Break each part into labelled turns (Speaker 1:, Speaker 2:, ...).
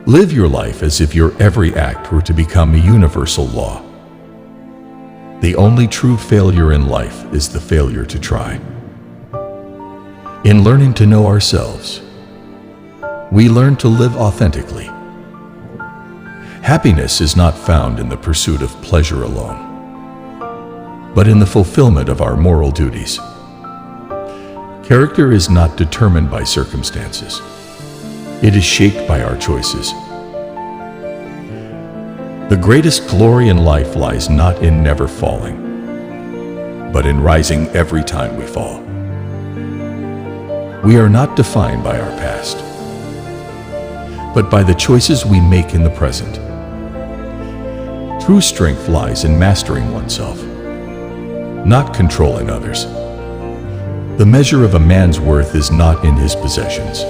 Speaker 1: Live your life as if your every act were to become a universal law. The only true failure in life is the failure to try. In learning to know ourselves, we learn to live authentically. Happiness is not found in the pursuit of pleasure alone, but in the fulfillment of our moral duties. Character is not determined by circumstances. It is shaped by our choices. The greatest glory in life lies not in never falling, but in rising every time we fall. We are not defined by our past, but by the choices we make in the present. True strength lies in mastering oneself, not controlling others. The measure of a man's worth is not in his possessions,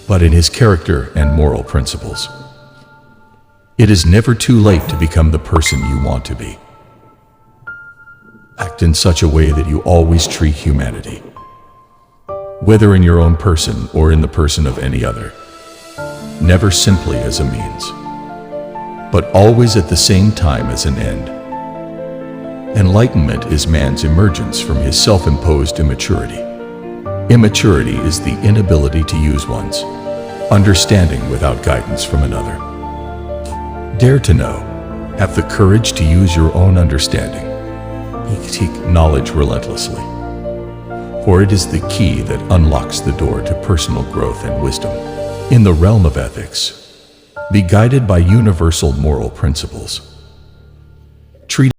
Speaker 1: but in his character and moral principles. It is never too late to become the person you want to be. Act in such a way that you always treat humanity, whether in your own person or in the person of any other, never simply as a means, but always at the same time as an end. Enlightenment is man's emergence from his self-imposed immaturity. Immaturity is the inability to use one's understanding without guidance from another. Dare to know. Have the courage to use your own understanding. Seek knowledge relentlessly, for it is the key that unlocks the door to personal growth and wisdom. In the realm of ethics, be guided by universal moral principles. Treat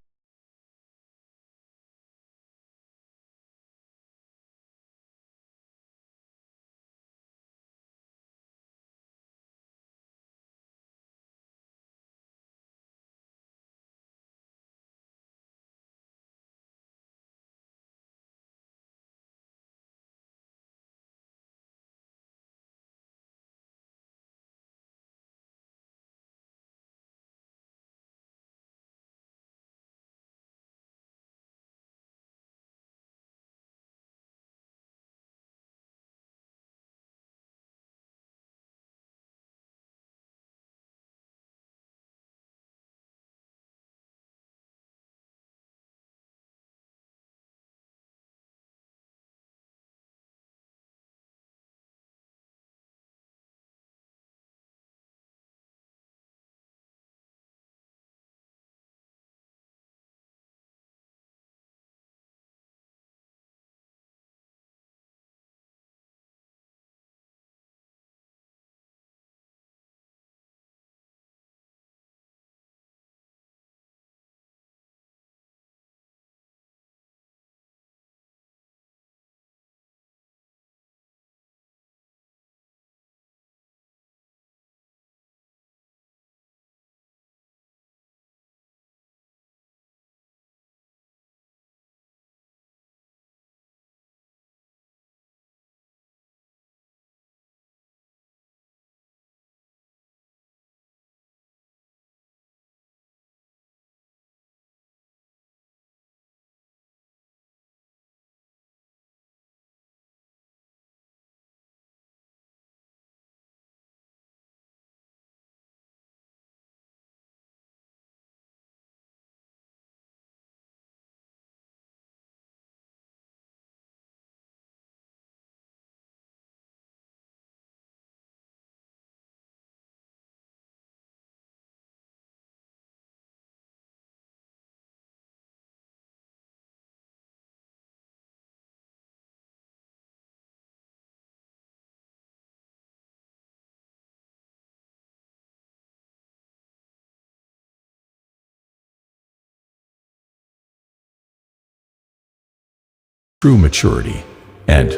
Speaker 1: true maturity and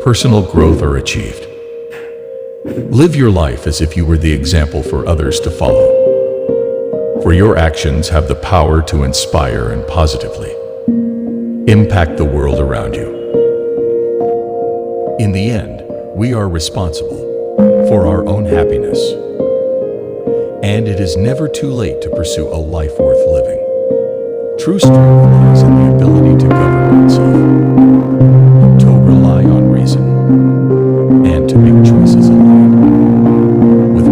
Speaker 1: personal growth are achieved. Live your life as if you were the example for others to follow, for your actions have the power to inspire and positively impact the world around you. In the end, we are responsible for our own happiness, and it is never too late to pursue a life worth living. True strength lies in the ability to govern oneself, to rely on reason, and to make choices aligned with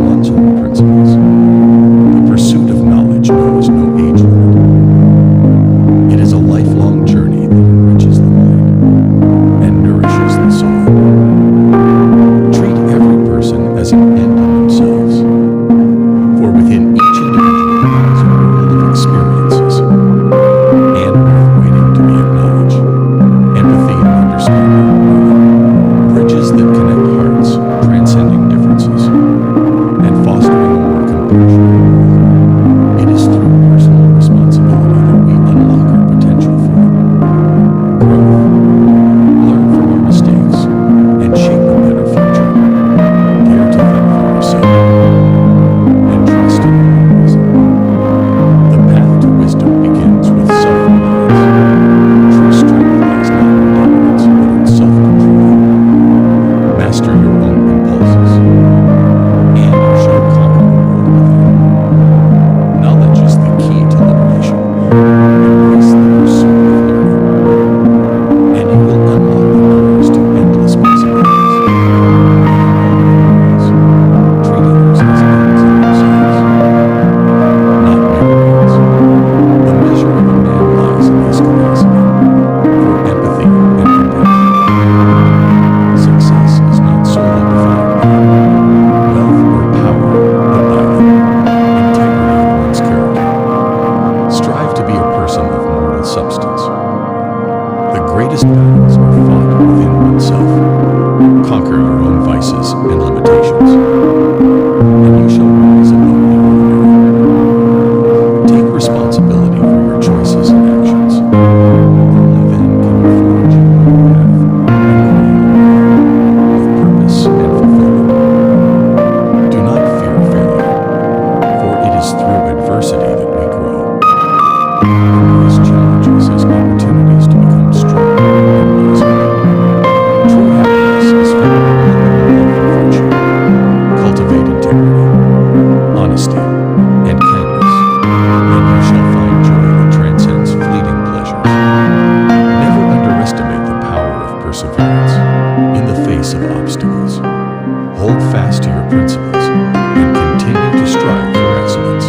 Speaker 1: hold fast to your principles and continue to strive for excellence.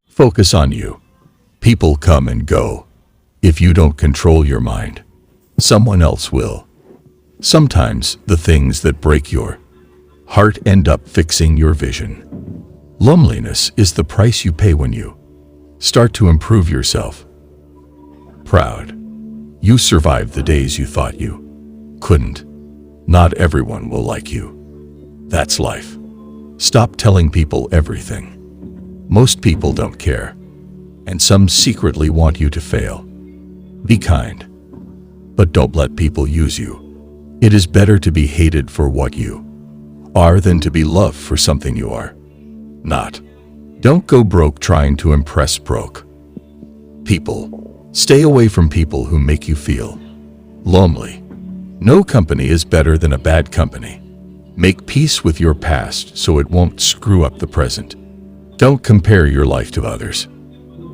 Speaker 1: Focus on you. People come and go. If you don't control your mind, someone else will. Sometimes the things that break your heart end up fixing your vision. Loneliness is the price you pay when you start to improve yourself. Proud. You survived the days you thought you couldn't. Not everyone will like you. That's life. Stop telling people everything. Most people don't care, and some secretly want you to fail. Be kind, but don't let people use you. It is better to be hated for what you are than to be loved for something you are not. Don't go broke trying to impress broke people. Stay away from people who make you feel lonely. No company is better than a bad company. Make peace with your past so it won't screw up the present. Don't compare your life to others.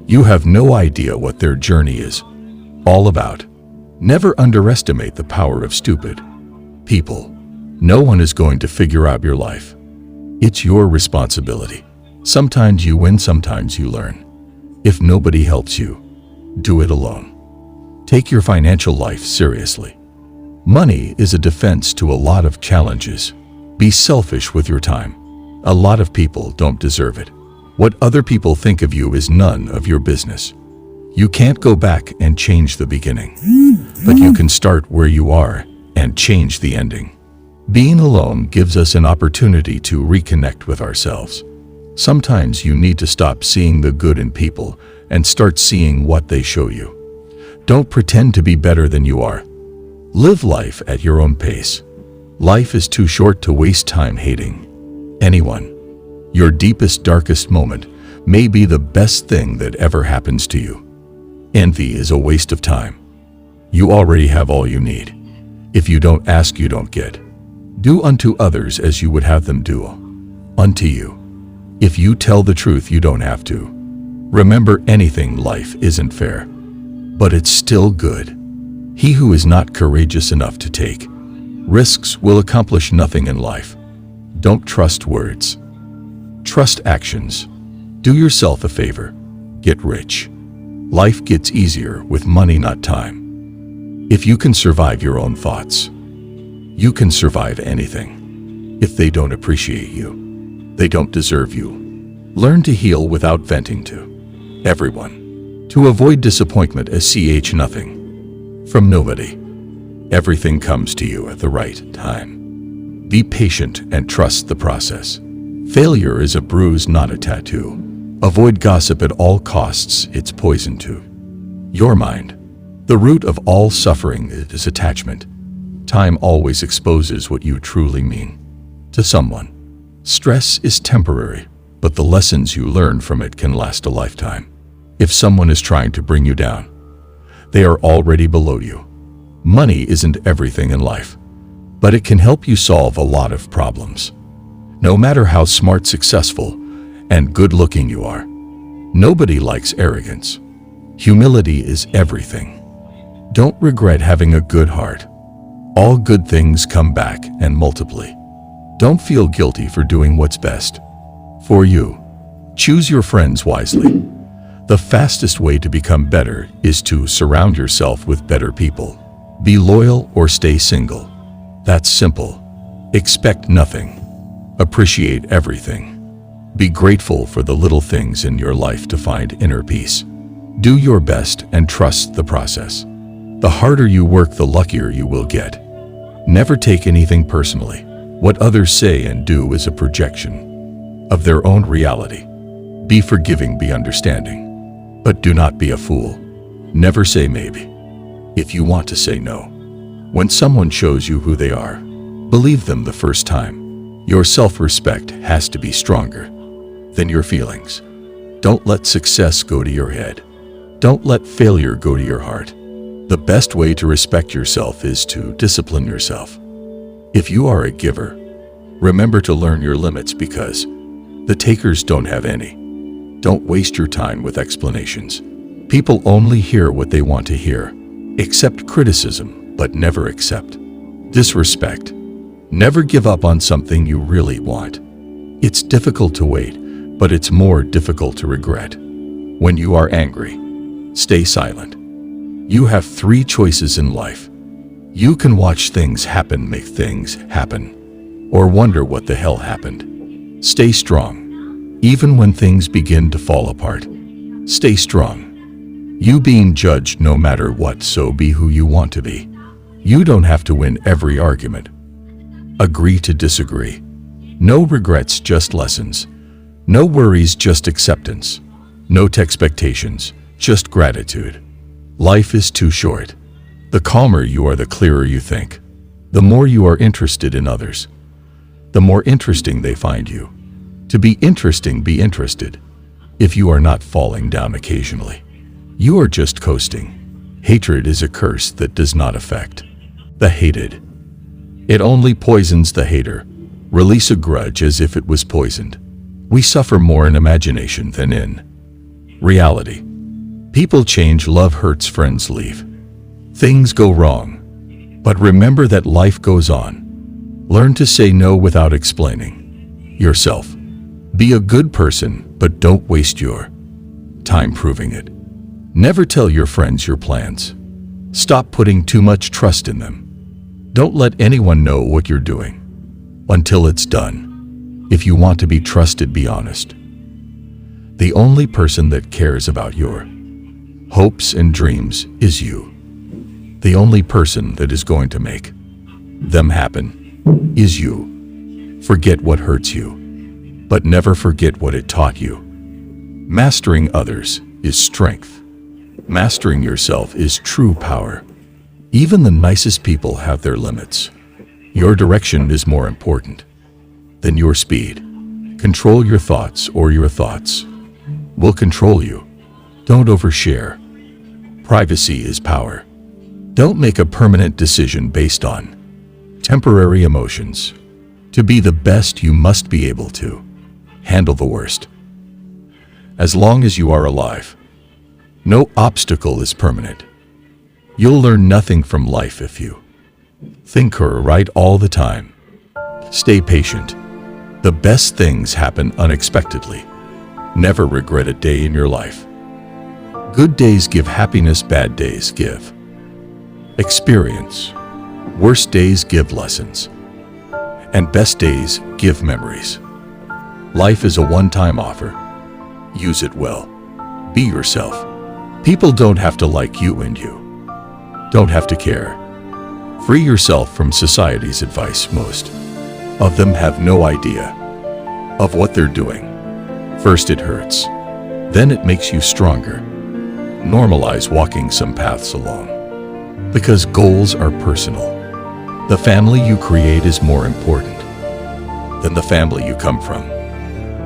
Speaker 1: You have no idea what their journey is all about. Never underestimate the power of stupid people. No one is going to figure out your life. It's your responsibility. Sometimes you win, sometimes you learn. If nobody helps you, do it alone. Take your financial life seriously. Money is a defense to a lot of challenges. Be selfish with your time. A lot of people don't deserve it. What other people think of you is none of your business. You can't go back and change the beginning, but you can start where you are and change the ending. Being alone gives us an opportunity to reconnect with ourselves. Sometimes you need to stop seeing the good in people and start seeing what they show you. Don't pretend to be better than you are. Live life at your own pace. Life is too short to waste time hating anyone. Your deepest, darkest moment may be the best thing that ever happens to you. Envy is a waste of time. You already have all you need. If you don't ask, you don't get. Do unto others as you would have them do unto you. If you tell the truth, you don't have to. Remember, anything life isn't fair, but it's still good. He who is not courageous enough to take risks will accomplish nothing in life. Don't trust words. Trust actions. Do yourself a favor. Get rich. Life gets easier with money, not time. If you can survive your own thoughts, you can survive anything. If they don't appreciate you, they don't deserve you. Learn to heal without venting to everyone. To avoid disappointment as nothing from nobody. Everything comes to you at the right time. Be patient and trust the process. Failure is a bruise, not a tattoo. Avoid gossip at all costs. It's poison to your mind. The root of all suffering is attachment. Time always exposes what you truly mean to someone. Stress is temporary, but the lessons you learn from it can last a lifetime. If someone is trying to bring you down, they are already below you. Money isn't everything in life, but it can help you solve a lot of problems. No matter how smart, successful, and good-looking you are, nobody likes arrogance. Humility is everything. Don't regret having a good heart. All good things come back and multiply. Don't feel guilty for doing what's best for you. Choose your friends wisely. The fastest way to become better is to surround yourself with better people. Be loyal or stay single. That's simple. Expect nothing. Appreciate everything. Be grateful for the little things in your life to find inner peace. Do your best and trust the process. The harder you work, the luckier you will get. Never take anything personally. What others say and do is a projection of their own reality. Be forgiving, be understanding, but do not be a fool. Never say maybe if you want to say no. When someone shows you who they are, believe them the first time. Your self-respect has to be stronger than your feelings. Don't let success go to your head. Don't let failure go to your heart. The best way to respect yourself is to discipline yourself. If you are a giver, remember to learn your limits because the takers don't have any. Don't waste your time with explanations. People only hear what they want to hear. Accept criticism, but never accept disrespect. Never give up on something you really want. It's difficult to wait, but it's more difficult to regret. When you are angry, stay silent. You have 3 choices in life. You can watch things happen, make things happen, or wonder what the hell happened. Stay strong. Even when things begin to fall apart, stay strong. You being judged no matter what, so be who you want to be. You don't have to win every argument. Agree to disagree. No regrets, just lessons. No worries, just acceptance. No expectations, just gratitude. Life is too short. The calmer you are, the clearer you think. The more you are interested in others, the more interesting they find you. To be interesting, be interested. If you are not falling down occasionally, you are just coasting. Hatred is a curse that does not affect the hated. It only poisons the hater. Release a grudge as if it was poisoned. We suffer more in imagination than in reality. People change, love hurts, friends leave. Things go wrong. But remember that life goes on. Learn to say no without explaining yourself. Be a good person, but don't waste your time proving it. Never tell your friends your plans. Stop putting too much trust in them. Don't let anyone know what you're doing until it's done. If you want to be trusted, be honest. The only person that cares about your hopes and dreams is you. The only person that is going to make them happen is you. Forget what hurts you, but never forget what it taught you. Mastering others is strength. Mastering yourself is true power. Even the nicest people have their limits. Your direction is more important than your speed. Control your thoughts, or your thoughts will control you. Don't overshare. Privacy is power. Don't make a permanent decision based on temporary emotions. To be the best, you must be able to handle the worst. As long as you are alive, no obstacle is permanent. You'll learn nothing from life if you think or write all the time. Stay patient. The best things happen unexpectedly. Never regret a day in your life. Good days give happiness, bad days give experience. Worst days give lessons, and best days give memories. Life is a one-time offer. Use it well. Be yourself. People don't have to like you, and you don't have to care. Free yourself from society's advice. Most of them have no idea of what they're doing. First it hurts, then it makes you stronger. Normalize walking some paths alone, because goals are personal. The family you create is more important than the family you come from.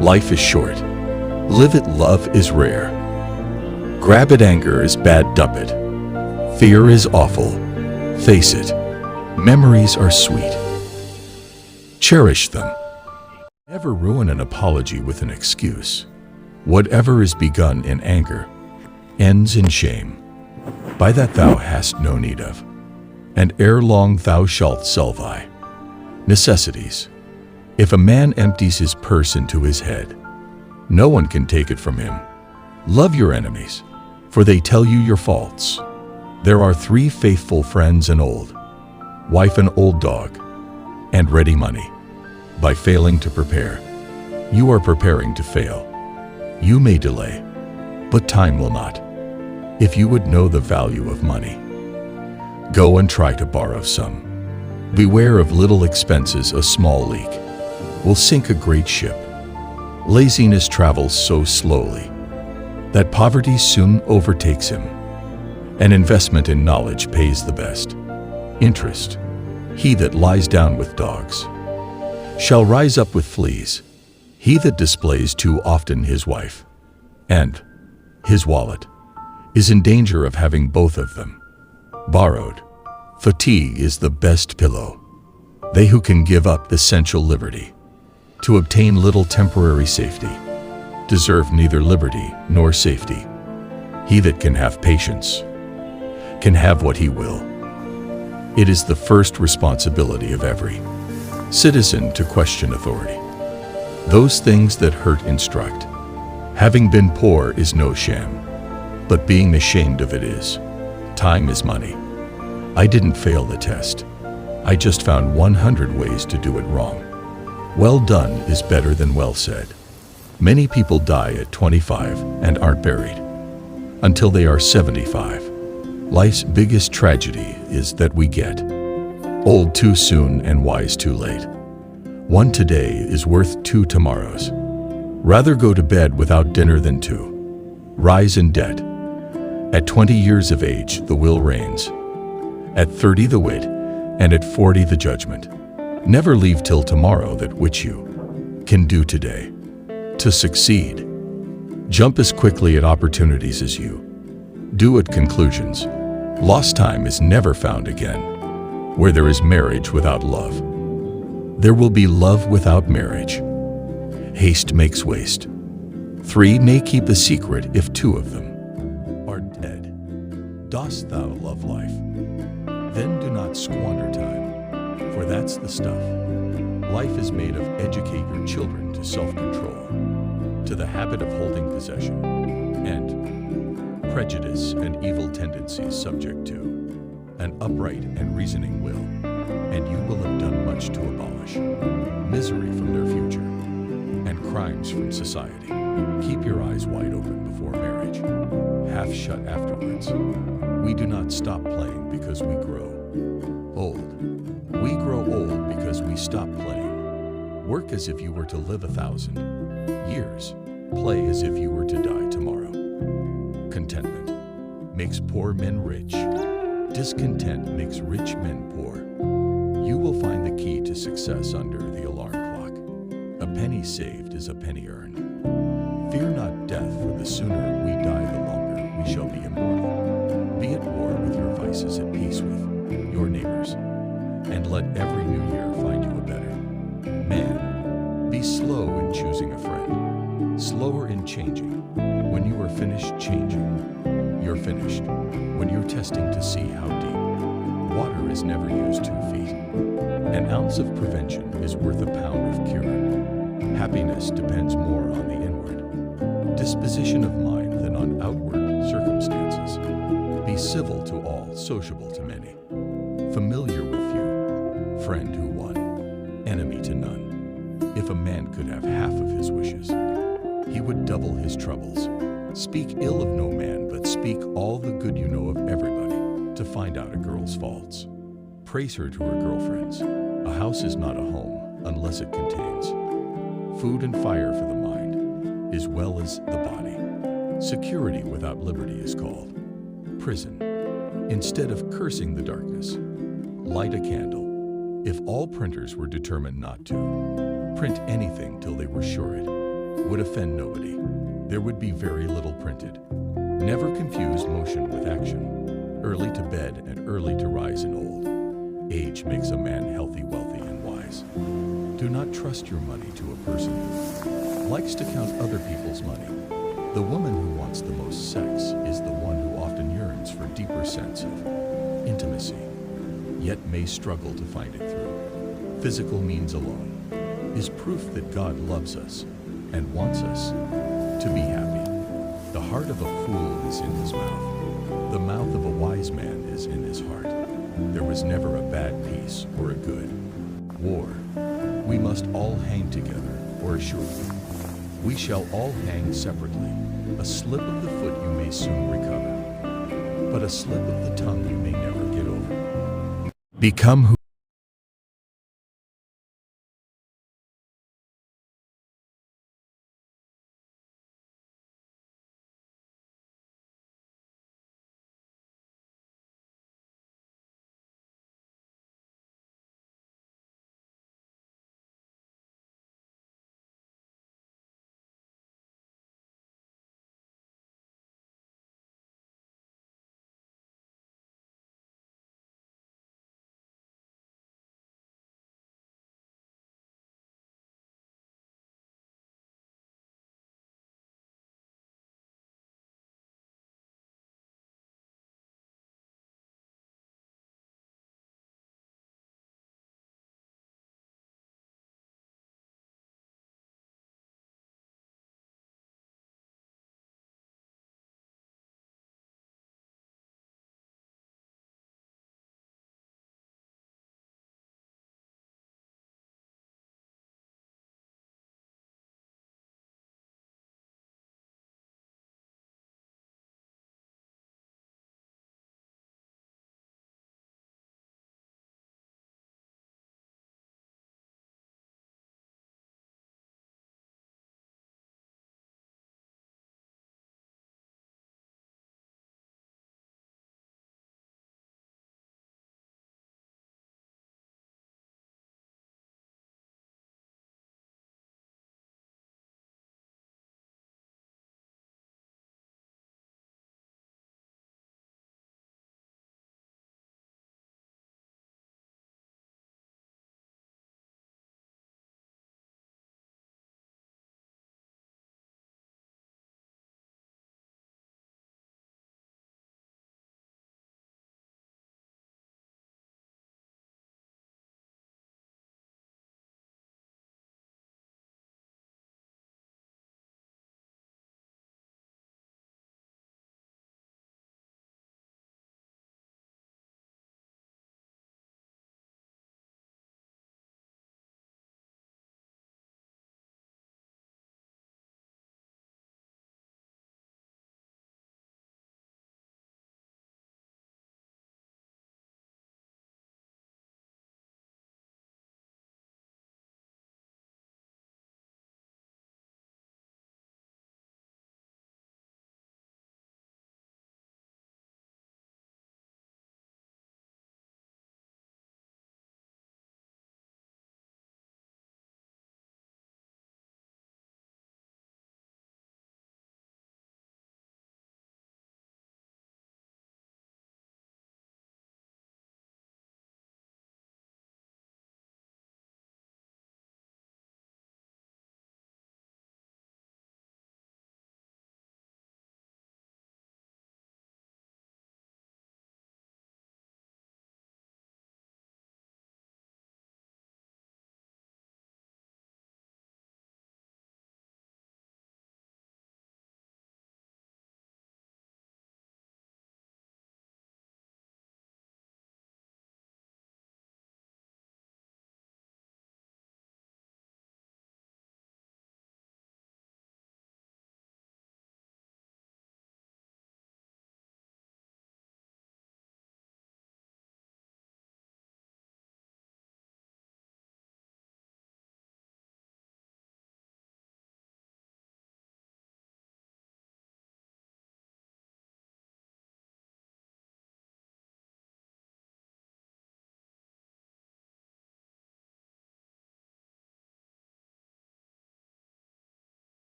Speaker 1: Life is short. Live it. Love is rare. Grab it. Anger is bad. Dump it. Fear is awful. Face it. Memories are sweet. Cherish them. Never ruin an apology with an excuse. Whatever is begun in anger ends in shame. By that thou hast no need of, and ere long thou shalt sell thy necessities. If a man empties his purse into his head, no one can take it from him. Love your enemies, for they tell you your faults. There are 3 faithful friends: an old wife, an old dog, and ready money. By failing to prepare, you are preparing to fail. You may delay, but time will not. If you would know the value of money, go and try to borrow some. Beware of little expenses. A small leak will sink a great ship. Laziness travels so slowly that poverty soon overtakes him. An investment in knowledge pays the best interest. He that lies down with dogs shall rise up with fleas. He that displays too often his wife and his wallet is in danger of having both of them borrowed. Fatigue is the best pillow. They who can give up essential liberty to obtain little temporary safety deserve neither liberty nor safety. He that can have patience can have what he will. It is the first responsibility of every Citizen to question authority. Those things that hurt instruct. Having been poor is no sham, but being ashamed of it is. Time is money. I didn't fail the test. I just found 100 ways to do it wrong. Well done is better than well said. Many people die at 25 and aren't buried until they are 75. Life's biggest tragedy is that we get old too soon and wise too late. One today is worth 2 tomorrows. Rather go to bed without dinner than 2. Rise in debt. At 20 years of age, the will reigns. At 30, the wit, and at 40, the judgment. Never leave till tomorrow that which you can do today. To succeed, jump as quickly at opportunities as you do at conclusions. Lost time is never found again. Where there is marriage without love, there will be love without marriage. Haste makes waste. 3 may keep a secret if 2 of them are dead. Dost thou love life? Then do not squander time, for that's the stuff. Life is made of educate your children to self-control, to the habit of holding possession, and prejudice and evil tendencies subject to an upright and reasoning will, and you will have done much to abolish misery from their future and crimes from society. Keep your eyes wide open before marriage, half shut afterwards. We do not stop playing because we grow old. We grow old because we stop playing. Work as if you were to live 1,000 years. Play as if you were to die tomorrow. Contentment makes poor men rich. Discontent makes rich men poor. You will find the key to success under the alarm clock. A penny saved is a penny earned. Fear not death, for the sooner we die, the longer we shall be immortal. Be at war with your vices, at peace with your neighbors, and let every new year find you a better man. Be slow in choosing a friend, slower in changing. When you are finished changing, you're finished. When you're testing to see how deep, water is never used 2 feet. An ounce of prevention is worth a pound of cure. Happiness depends more on the inward disposition of mind than on outward circumstances. Be civil to all, sociable to many, familiar with few, friend who one, enemy to none. If a man could have half of his wishes, he would double his troubles. Speak ill of no man, but speak all the good you know of everybody to find out a girl's faults. Praise her to her girlfriends. A house is not a home unless it contains food and fire for the mind, as well as the body. Security without liberty is called prison. Instead of cursing the darkness, light a candle. If all printers were determined not to print anything till they were sure it would offend nobody, there would be very little printed. Never confuse motion with action. Early to bed and early to rise in old age makes a man healthy, wealthy, and wise. Do not trust your money to a person who likes to count other people's money. The woman who wants the most sex is the one who often yearns for deeper sense of intimacy, yet may struggle to find it through physical means alone, is proof that God loves us and wants us to be happy. The heart of a fool is in his mouth. The mouth of a wise man is in his heart. There was never a bad peace or a good war. We must all hang together, or assuredly we shall all hang separately. A slip of the foot you may soon recover, but a slip of the tongue you may never get over. Become who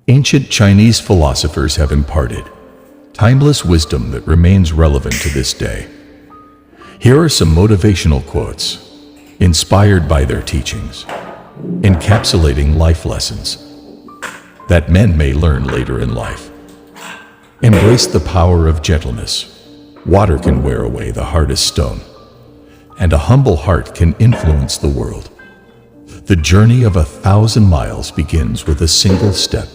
Speaker 1: Ancient Chinese philosophers have imparted timeless wisdom that remains relevant to this day. Here are some motivational quotes, inspired by their teachings, encapsulating life lessons that men may learn later in life. Embrace the power of gentleness. Water can wear away the hardest stone, and a humble heart can influence the world. The journey of 1,000 miles begins with a single step.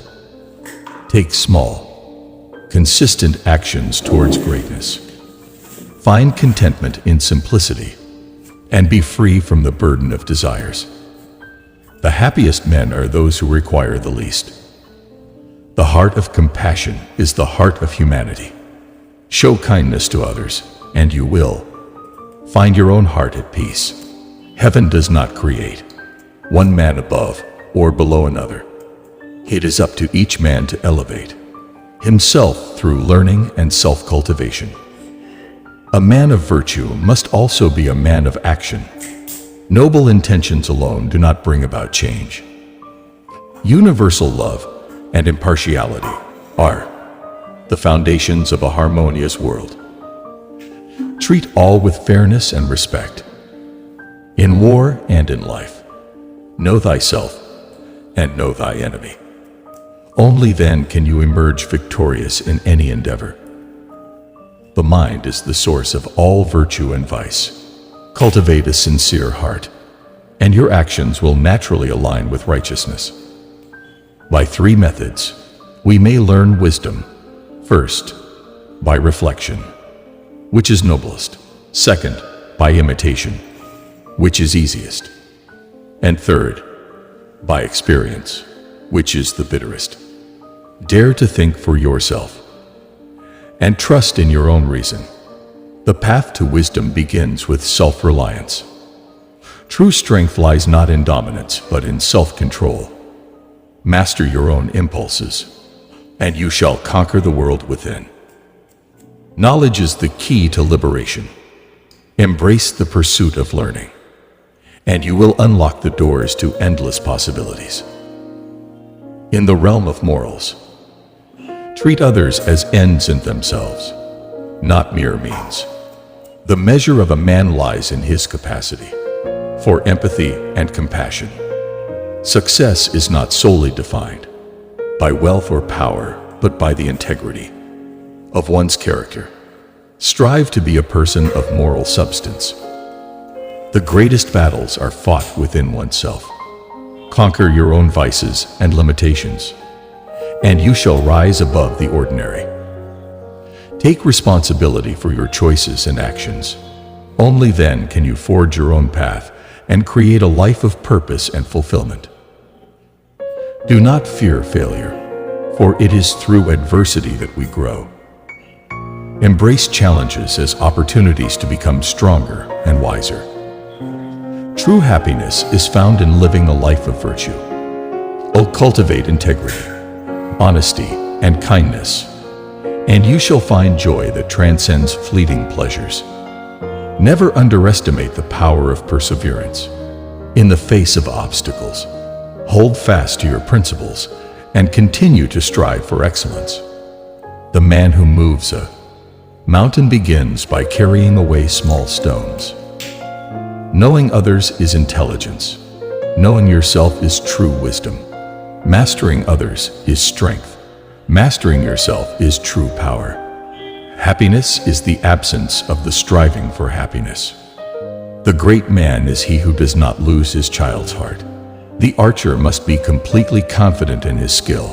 Speaker 1: Take small, consistent actions towards greatness. Find contentment in simplicity, and be free from the burden of desires. The happiest men are those who require the least. The heart of compassion is the heart of humanity. Show kindness to others, and you will find your own heart at peace. Heaven does not create one man above or below another. It is up to each man to elevate himself through learning and self-cultivation. A man of virtue must also be a man of action. Noble intentions alone do not bring about change. Universal love and impartiality are the foundations of a harmonious world. Treat all with fairness and respect. In war and in life, know thyself and know thy enemy. Only then can you emerge victorious in any endeavor. The mind is the source of all virtue and vice. Cultivate a sincere heart, and your actions will naturally align with righteousness. By 3 methods, we may learn wisdom. First, by reflection, which is noblest. Second, by imitation, which is easiest. And third, by experience, which is the bitterest. Dare to think for yourself, and trust in your own reason. The path to wisdom begins with self-reliance. True strength lies not in dominance, but in self-control. Master your own impulses, and you shall conquer the world within. Knowledge is the key to liberation. Embrace the pursuit of learning, and you will unlock the doors to endless possibilities. In the realm of morals, treat others as ends in themselves, not mere means. The measure of a man lies in his capacity for empathy and compassion. Success is not solely defined by wealth or power, but by the integrity of one's character. Strive to be a person of moral substance. The greatest battles are fought within oneself. Conquer your own vices and limitations, and you shall rise above the ordinary. Take responsibility for your choices and actions. Only then can you forge your own path and create a life of purpose and fulfillment. Do not fear failure, for it is through adversity that we grow. Embrace challenges as opportunities to become stronger and wiser. True happiness is found in living a life of virtue. Oh, cultivate integrity, honesty, and kindness, and you shall find joy that transcends fleeting pleasures. Never underestimate the power of perseverance. In the face of obstacles, hold fast to your principles and continue to strive for excellence. The man who moves a mountain begins by carrying away small stones. Knowing others is intelligence. Knowing yourself is true wisdom. Mastering others is strength. Mastering yourself is true power. Happiness is the absence of the striving for happiness. The great man is he who does not lose his child's heart. The archer must be completely confident in his skill,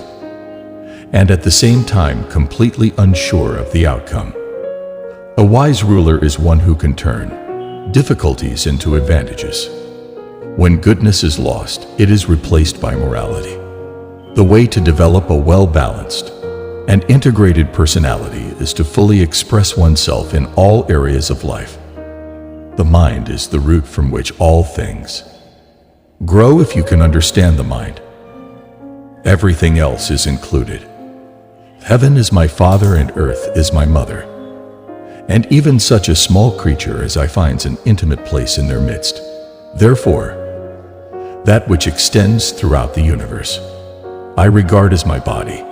Speaker 1: and at the same time completely unsure of the outcome. A wise ruler is one who can turn difficulties into advantages. When goodness is lost, it is replaced by morality. The way to develop a well-balanced and integrated personality is to fully express oneself in all areas of life. The mind is the root from which all things grow. If you can understand the mind, everything else is included. Heaven is my father and earth is my mother, and even such a small creature as I finds an intimate place in their midst. Therefore, that which extends throughout the universe I regard as my body,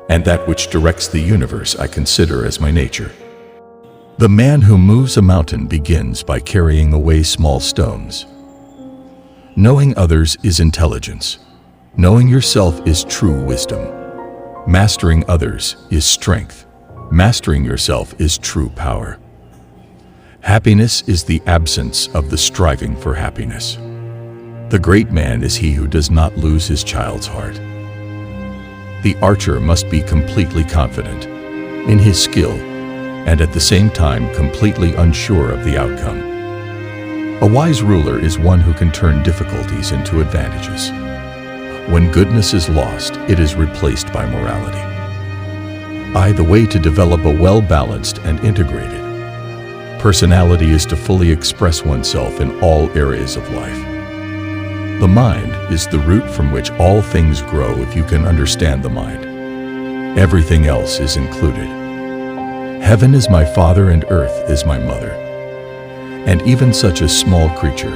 Speaker 1: and that which directs the universe I consider as my nature. The man who moves a mountain begins by carrying away small stones. Knowing others is intelligence. Knowing yourself is true wisdom. Mastering others is strength. Mastering yourself is true power. Happiness is the absence of the striving for happiness. The great man is he who does not lose his child's heart. The archer must be completely confident in his skill and at the same time completely unsure of the outcome. A wise ruler is one who can turn difficulties into advantages. When goodness is lost, it is replaced by morality. The way to develop a well-balanced and integrated personality is to fully express oneself in all areas of life. The mind is the root from which all things grow. If you can understand the mind, everything else is included. Heaven is my father and earth is my mother, and even such a small creature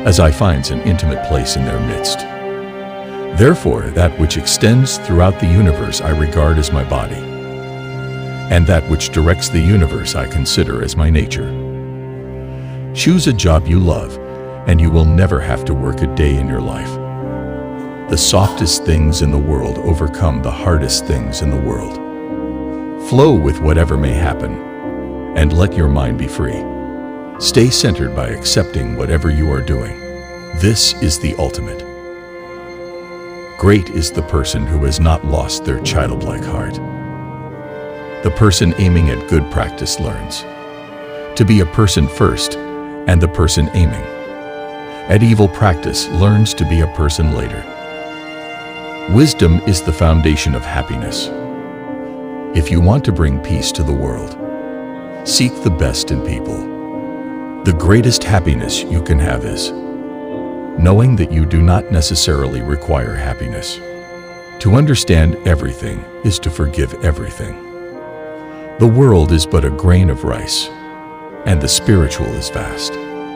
Speaker 1: as I finds an intimate place in their midst. Therefore, that which extends throughout the universe I regard as my body, and that which directs the universe I consider as my nature. Choose a job you love, and you will never have to work a day in your life. The softest things in the world overcome the hardest things in the world. Flow with whatever may happen, and let your mind be free. Stay centered by accepting whatever you are doing. This is the ultimate. Great is the person who has not lost their childlike heart. The person aiming at good practice learns to be a person first, and the person aiming at evil practice learns to be a person later. Wisdom is the foundation of happiness. If you want to bring peace to the world, seek the best in people. The greatest happiness you can have is knowing that you do not necessarily require happiness. To understand everything is to forgive everything. The world is but a grain of rice, and the spiritual is vast.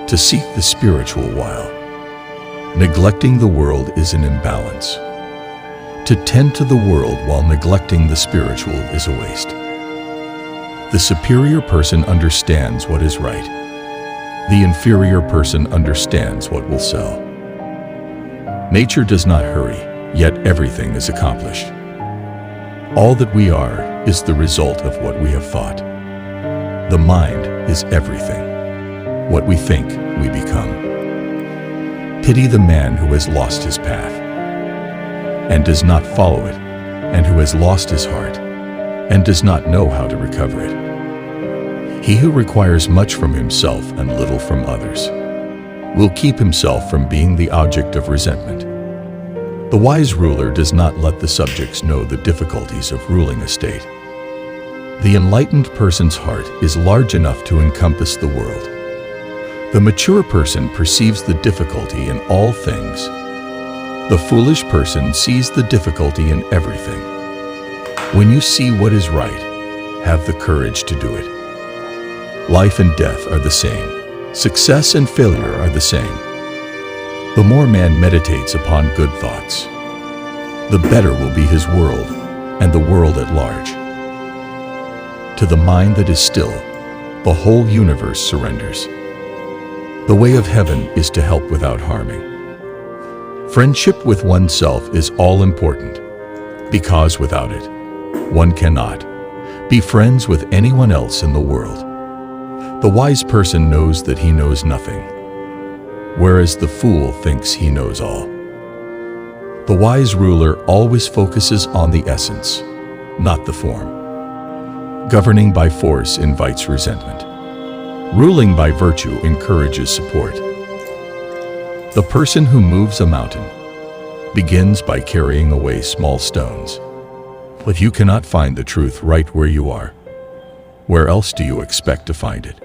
Speaker 1: To seek the spiritual while neglecting the world is an imbalance. To tend to the world while neglecting the spiritual is a waste. The superior person understands what is right. The inferior person understands what will sell. Nature does not hurry, yet everything is accomplished. All that we are is the result of what we have thought. The mind is everything. What we think, we become. Pity the man who has lost his path and does not follow it, and who has lost his heart and does not know how to recover it. He who requires much from himself and little from others will keep himself from being the object of resentment. The wise ruler does not let the subjects know the difficulties of ruling a state. The enlightened person's heart is large enough to encompass the world. The mature person perceives the difficulty in all things. The foolish person sees the difficulty in everything. When you see what is right, have the courage to do it. Life and death are the same. Success and failure are the same. The more man meditates upon good thoughts, the better will be his world and the world at large. To the mind that is still, the whole universe surrenders. The way of heaven is to help without harming. Friendship with oneself is all important, because without it, one cannot be friends with anyone else in the world. The wise person knows that he knows nothing, whereas the fool thinks he knows all. The wise ruler always focuses on the essence, not the form. Governing by force invites resentment. Ruling by virtue encourages support. The person who moves a mountain begins by carrying away small stones. If you cannot find the truth right where you are, where else do you expect to find it?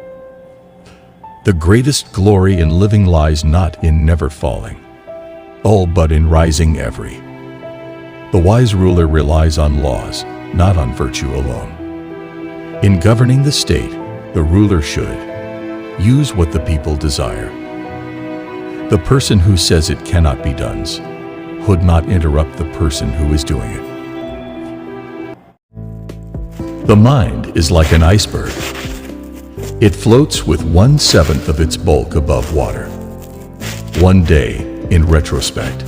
Speaker 1: The greatest glory in living lies not in never falling, but in rising every. The wise ruler relies on laws, not on virtue alone. In governing the state, the ruler should use what the people desire. The person who says it cannot be done, could not interrupt the person who is doing it. The mind is like an iceberg. It floats with 1/7 of its bulk above water. One day, in retrospect,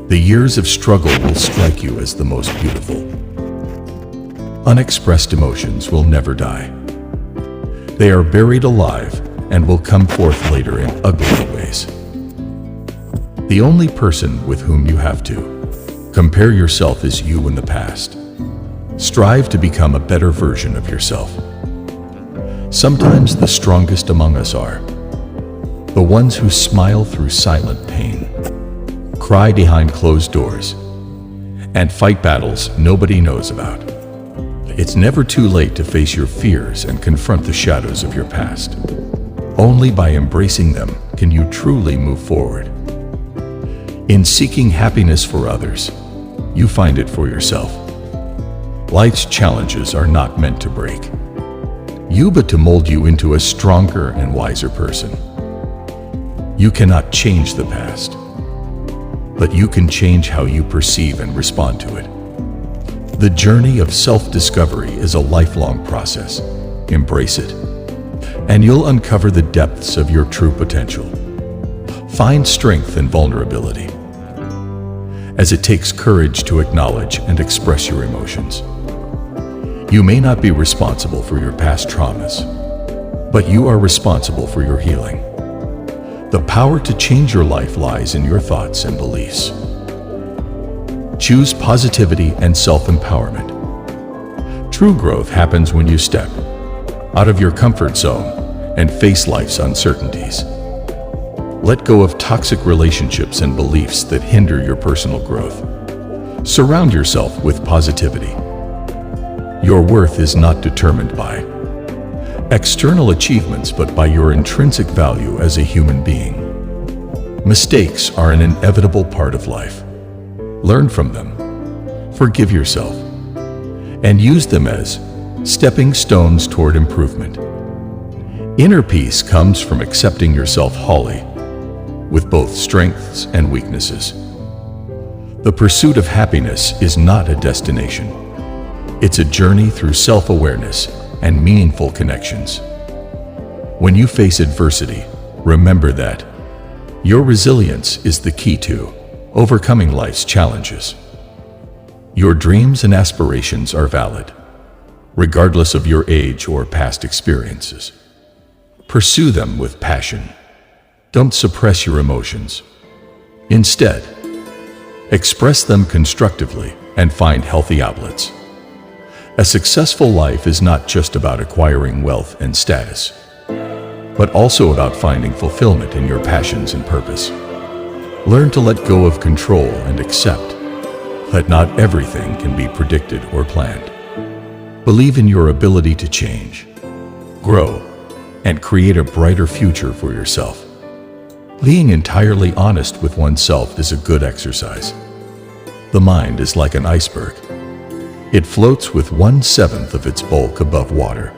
Speaker 1: the years of struggle will strike you as the most beautiful. Unexpressed emotions will never die. They are buried alive and will come forth later in ugly ways. The only person with whom you have to compare yourself is you in the past. Strive to become a better version of yourself. Sometimes the strongest among us are the ones who smile through silent pain, cry behind closed doors, and fight battles nobody knows about. It's never too late to face your fears and confront the shadows of your past. Only by embracing them can you truly move forward. In seeking happiness for others, you find it for yourself. Life's challenges are not meant to break you, but to mold you into a stronger and wiser person. You cannot change the past, but you can change how you perceive and respond to it. The journey of self-discovery is a lifelong process. Embrace it, and you'll uncover the depths of your true potential. Find strength in vulnerability, as it takes courage to acknowledge and express your emotions. You may not be responsible for your past traumas, but you are responsible for your healing. The power to change your life lies in your thoughts and beliefs. Choose positivity and self-empowerment. True growth happens when you step out of your comfort zone and face life's uncertainties. Let go of toxic relationships and beliefs that hinder your personal growth. Surround yourself with positivity. Your worth is not determined by external achievements, but by your intrinsic value as a human being. Mistakes are an inevitable part of life. Learn from them, forgive yourself, and use them as stepping stones toward improvement. Inner peace comes from accepting yourself wholly, with both strengths and weaknesses. The pursuit of happiness is not a destination. It's a journey through self-awareness and meaningful connections. When you face adversity, remember that your resilience is the key to overcoming life's challenges. Your dreams and aspirations are valid, regardless of your age or past experiences. Pursue them with passion. Don't suppress your emotions. Instead, express them constructively and find healthy outlets. A successful life is not just about acquiring wealth and status, but also about finding fulfillment in your passions and purpose. Learn to let go of control and accept that not everything can be predicted or planned. Believe in your ability to change, grow, and create a brighter future for yourself. Being entirely honest with oneself is a good exercise. The mind is like an iceberg. It floats with 1/7 of its bulk above water.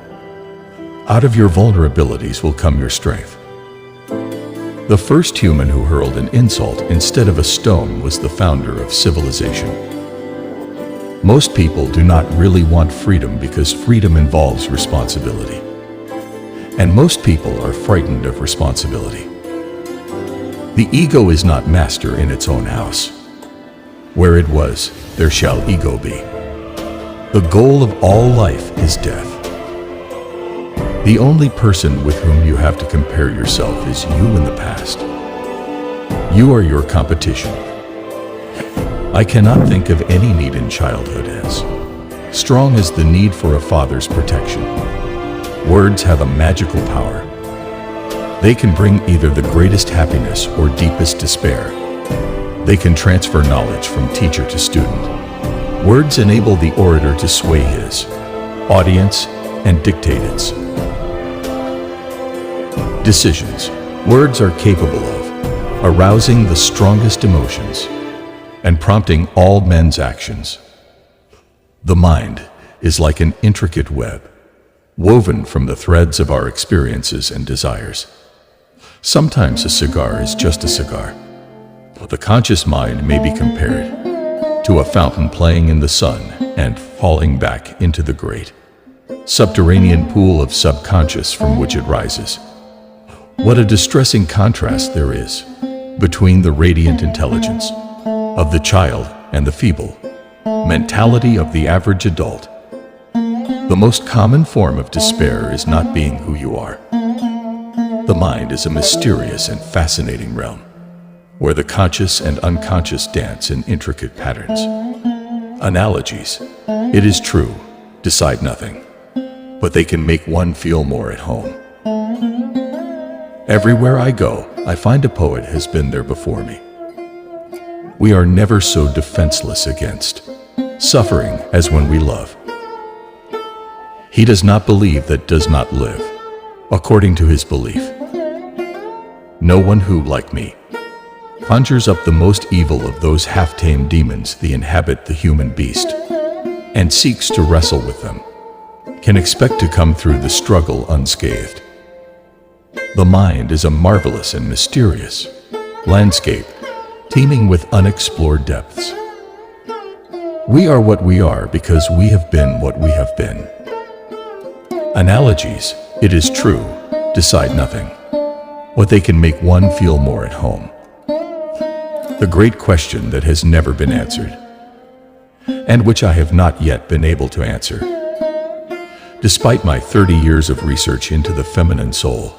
Speaker 1: Out of your vulnerabilities will come your strength. The first human who hurled an insult instead of a stone was the founder of civilization. Most people do not really want freedom because freedom involves responsibility. And most people are frightened of responsibility. The ego is not master in its own house. Where it was, there shall ego be. The goal of all life is death. The only person with whom you have to compare yourself is you in the past. You are your competition. I cannot think of any need in childhood as strong as the need for a father's protection. Words have a magical power. They can bring either the greatest happiness or deepest despair. They can transfer knowledge from teacher to student. Words enable the orator to sway his audience and dictate its decisions. Words are capable of arousing the strongest emotions and prompting all men's actions. The mind is like an intricate web, woven from the threads of our experiences and desires. Sometimes a cigar is just a cigar. The conscious mind may be compared to a fountain playing in the sun and falling back into the great subterranean pool of subconscious from which it rises. What a distressing contrast there is between the radiant intelligence of the child and the feeble mentality of the average adult. The most common form of despair is not being who you are. The mind is a mysterious and fascinating realm, where the conscious and unconscious dance in intricate patterns. Analogies, it is true, decide nothing, but they can make one feel more at home. Everywhere I go, I find a poet has been there before me. We are never so defenseless against suffering as when we love. He does not believe that does not live, according to his belief. No one who, like me, conjures up the most evil of those half-tamed demons that inhabit the human beast, and seeks to wrestle with them, can expect to come through the struggle unscathed. The mind is a marvelous and mysterious landscape, teeming with unexplored depths. We are what we are because we have been what we have been. Analogies, it is true, decide nothing, but they can make one feel more at home. The great question that has never been answered, and which I have not yet been able to answer, despite my 30 years of research into the feminine soul,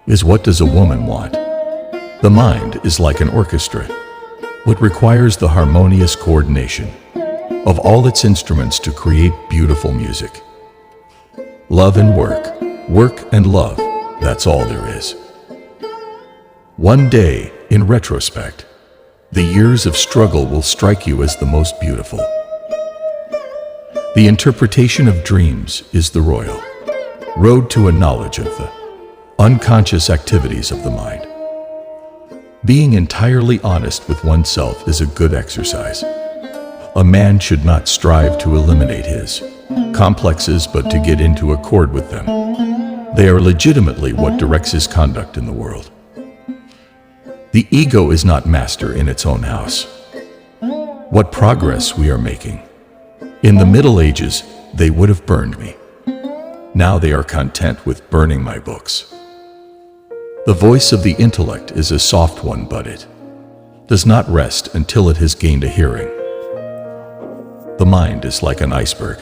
Speaker 1: is what does a woman want? The mind is like an orchestra. What requires the harmonious coordination of all its instruments to create beautiful music. Love and work, work and love, that's all there is. One day, in retrospect, the years of struggle will strike you as the most beautiful. The interpretation of dreams is the royal road to a knowledge of the unconscious activities of the mind. Being entirely honest with oneself is a good exercise. A man should not strive to eliminate his complexes, but to get into accord with them. They are legitimately what directs his conduct in the world. The ego is not master in its own house. What progress we are making. In the Middle Ages, they would have burned me. Now they are content with burning my books. The voice of the intellect is a soft one, but it does not rest until it has gained a hearing. The mind is like an iceberg.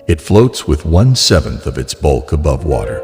Speaker 1: It floats with 1/7 of its bulk above water.